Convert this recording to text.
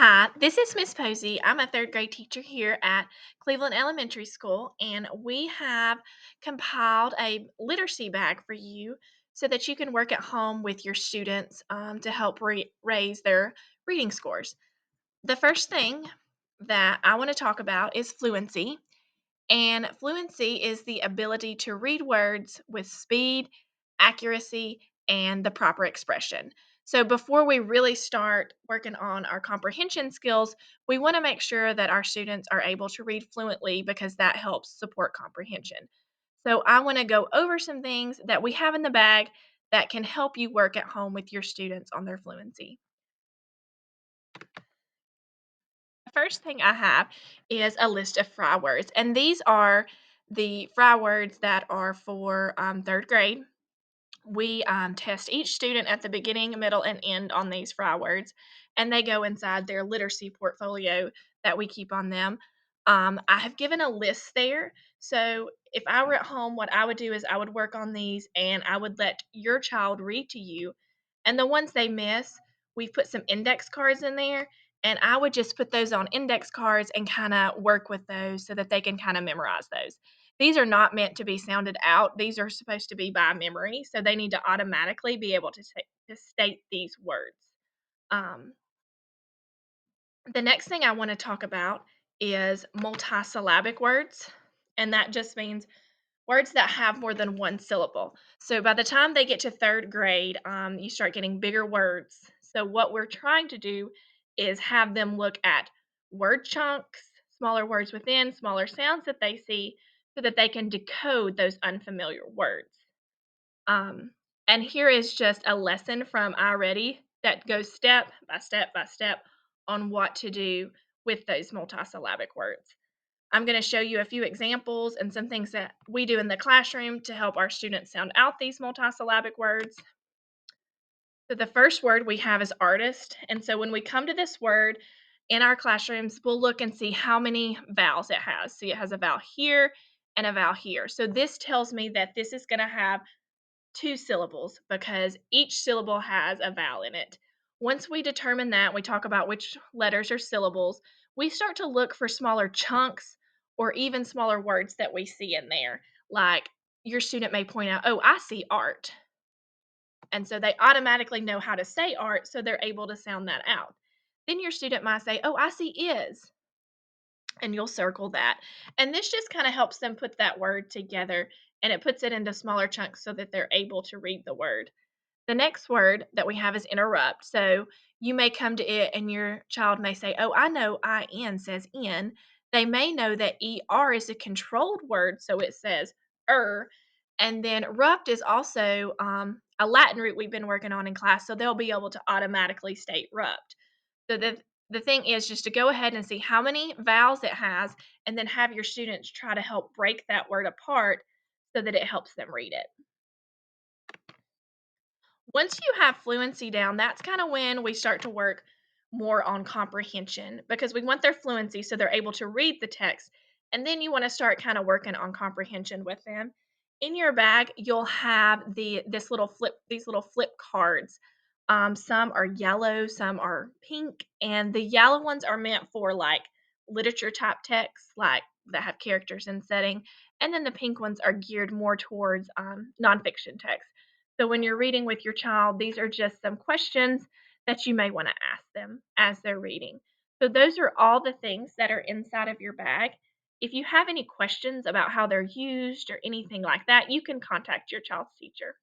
Hi, this is Miss Posey. I'm a third grade teacher here at Cleveland Elementary School, and we have compiled a literacy bag for you so that you can work at home with your students to help raise their reading scores. The first thing that I want to talk about is fluency. And fluency is the ability to read words with speed, accuracy, and the proper expression. So, before we really start working on our comprehension skills, we want to make sure that our students are able to read fluently because that helps support comprehension. So, I want to go over some things that we have in the bag that can help you work at home with your students on their fluency. The first thing I have is a list of fry words, and these are the fry words that are for third grade. We test each student at the beginning, middle, and end on these fry words, and they go inside their literacy portfolio that we keep on them. I have given a list there. So if I were at home, what I would do is I would work on these and I would let your child read to you. And the ones they miss, we've put some index cards in there. And I would just put those on index cards and kind of work with those so that they can kind of memorize those. These are not meant to be sounded out. These are supposed to be by memory, so they need to automatically be able to state these words. Um, the next thing I want to talk about is multisyllabic words, and that just means words that have more than one syllable. So by the time they get to third grade, you start getting bigger words. So what we're trying to do is have them look at word chunks, smaller words within, smaller sounds that they see, so that they can decode those unfamiliar words. Um, and here is just a lesson from iReady that goes step by step by step on what to do with those multisyllabic words. I'm going to show you a few examples and some things that we do in the classroom to help our students sound out these multisyllabic words. So the first word we have is artist. And so when we come to this word in our classrooms, we'll look and see how many vowels it has. See, it has a vowel here and a vowel here. So this tells me that this is going to have two syllables because each syllable has a vowel in it. Once we determine that, we talk about which letters are syllables, we start to look for smaller chunks or even smaller words that we see in there. Like your student may point out, oh, I see art. And so they automatically know how to say art, so they're able to sound that out. Then your student might say, oh, I see is, and you'll circle that. And this just kind of helps them put that word together and it puts it into smaller chunks so that they're able to read the word. The next word that we have is interrupt. So you may come to it and your child may say, oh, I know IN says in. They may know that ER is a controlled word, so it says er. And then rupt is also a Latin root we've been working on in class, so they'll be able to automatically state rupt. So the thing is just to go ahead and see how many vowels it has, and then have your students try to help break that word apart so that it helps them read it. Once you have fluency down, that's kind of when we start to work more on comprehension because we want their fluency so they're able to read the text. And then you want to start kind of working on comprehension with them. In your bag, you'll have these little flip cards. Some are yellow, some are pink, and the yellow ones are meant for like literature type text, like that have characters and setting. And then the pink ones are geared more towards nonfiction text. So when you're reading with your child, these are just some questions that you may want to ask them as they're reading. So those are all the things that are inside of your bag. If you have any questions about how they're used or anything like that, you can contact your child's teacher.